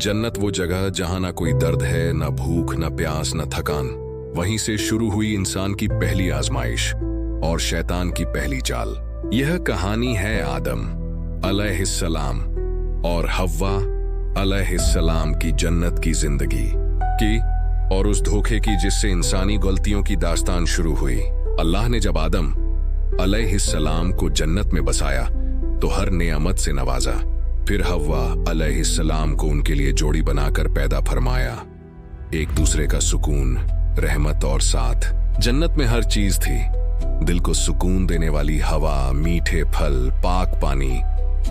जन्नत वो जगह जहां ना कोई दर्द है, ना भूख, ना प्यास, ना थकान। वहीं से शुरू हुई इंसान की पहली आजमाइश और शैतान की पहली चाल। यह कहानी है आदम अलैहिस्सलाम और हव्वा अलैहिस्सलाम की जन्नत की जिंदगी की और उस धोखे की जिससे इंसानी गलतियों की दास्तान शुरू हुई। अल्लाह ने जब आदम अलैहिस्सलाम को जन्नत में बसाया तो हर नेमत से नवाजा, फिर हव्वा अलैहिस्सलाम को उनके लिए जोड़ी बनाकर पैदा फरमाया। एक दूसरे का सुकून, रहमत और साथ। जन्नत में हर चीज थी, दिल को सुकून देने वाली हवा, मीठे फल, पाक पानी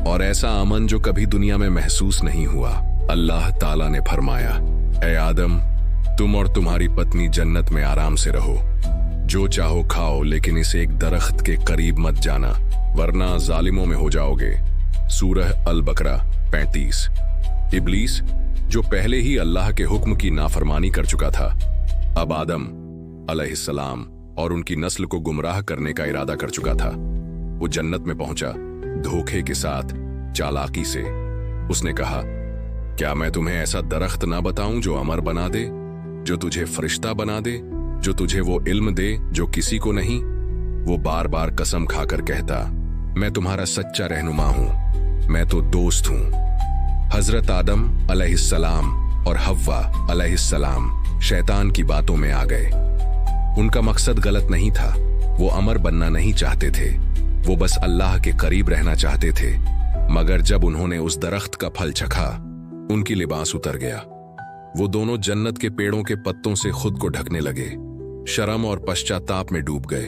और ऐसा अमन जो कभी दुनिया में महसूस नहीं हुआ। अल्लाह ताला ने फरमाया, ऐ आदम, तुम और तुम्हारी पत्नी जन्नत में आराम से रहो, जो चाहो खाओ, लेकिन इस एक दरख्त के करीब मत जाना वरना जालिमों में हो जाओगे। सूरह अल बकरा 35। इब्लीस, जो पहले ही अल्लाह के हुक्म की नाफरमानी कर चुका था, अब आदम अलैहिस्सलाम और उनकी नस्ल को गुमराह करने का इरादा कर चुका था। वो जन्नत में पहुंचा धोखे के साथ, चालाकी से। उसने कहा, क्या मैं तुम्हें ऐसा दरख्त ना बताऊं जो अमर बना दे, जो तुझे फरिश्ता बना दे, जो तुझे वो इल्म दे जो किसी को नहीं। वो बार बार कसम खाकर कहता, मैं तुम्हारा सच्चा रहनुमा हूं, मैं तो दोस्त हूं। हजरत आदम अलैहिस्सलाम और हव्वा अलैहिस्सलाम शैतान की बातों में आ गए। उनका मकसद गलत नहीं था, वो अमर बनना नहीं चाहते थे, वो बस अल्लाह के करीब रहना चाहते थे। मगर जब उन्होंने उस दरख्त का फल चखा, उनकी लिबास उतर गया। वो दोनों जन्नत के पेड़ों के पत्तों से खुद को ढकने लगे, शर्म और पश्चाताप में डूब गए।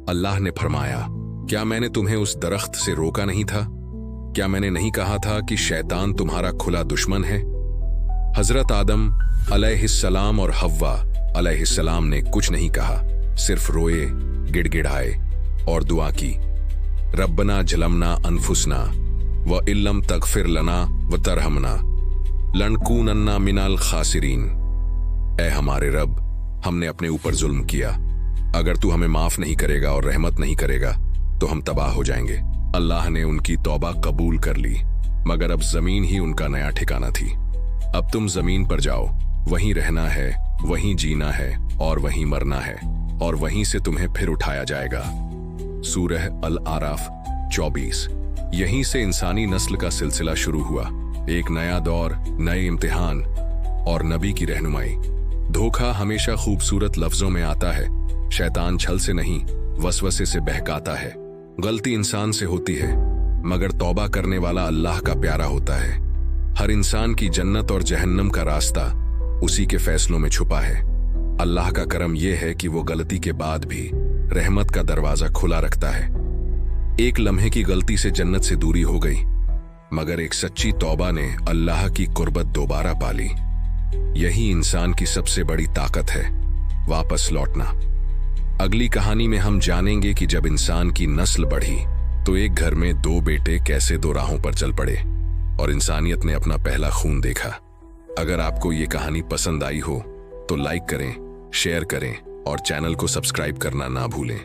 अल्लाह ने फरमाया, क्या मैंने तुम्हें उस दरख्त से रोका नहीं था? क्या मैंने नहीं कहा था कि शैतान तुम्हारा खुला दुश्मन है? हजरत आदम अलैहिस्सलाम और हव्वा अलैहिस्सलाम ने कुछ नहीं कहा, सिर्फ रोए, गिड़गिड़ाए और दुआ की, रब्बना झलमना अनफुसना व इल्लम तगफिर लना व तरहमना लनकूनन्ना मिनल खासिरीन। ऐ हमारे रब, हमने अपने ऊपर जुल्म किया, अगर तू हमें माफ नहीं करेगा और रहमत नहीं करेगा तो हम तबाह हो जाएंगे। अल्लाह ने उनकी तौबा कबूल कर ली, मगर अब जमीन ही उनका नया ठिकाना थी। अब तुम जमीन पर जाओ, वहीं रहना है, वहीं जीना है और वहीं मरना है, और वहीं से तुम्हें फिर उठाया जाएगा। सूरह अल आराफ 24। यहीं से इंसानी नस्ल का सिलसिला शुरू हुआ, एक नया दौर, नए इम्तिहान और नबी की रहनुमाई। धोखा हमेशा खूबसूरत लफ्जों में आता है, शैतान छल से नहीं वसवसे से बहकाता है। गलती इंसान से होती है, मगर तौबा करने वाला अल्लाह का प्यारा होता है। हर इंसान की जन्नत और जहन्नम का रास्ता उसी के फैसलों में छुपा है। अल्लाह का करम यह है कि वो गलती के बाद भी रहमत का दरवाजा खुला रखता है। एक लम्हे की गलती से जन्नत से दूरी हो गई, मगर एक सच्ची तौबा ने अल्लाह की कुर्बत दोबारा पाली। यही इंसान की सबसे बड़ी ताकत है, वापस लौटना। अगली कहानी में हम जानेंगे कि जब इंसान की नस्ल बढ़ी तो एक घर में दो बेटे कैसे दो राहों पर चल पड़े और इंसानियत ने अपना पहला खून देखा। अगर आपको ये कहानी पसंद आई हो तो लाइक करें, शेयर करें और चैनल को सब्सक्राइब करना ना भूलें।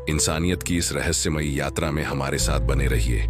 इंसानियत की इस रहस्यमयी यात्रा में हमारे साथ बने रहिए।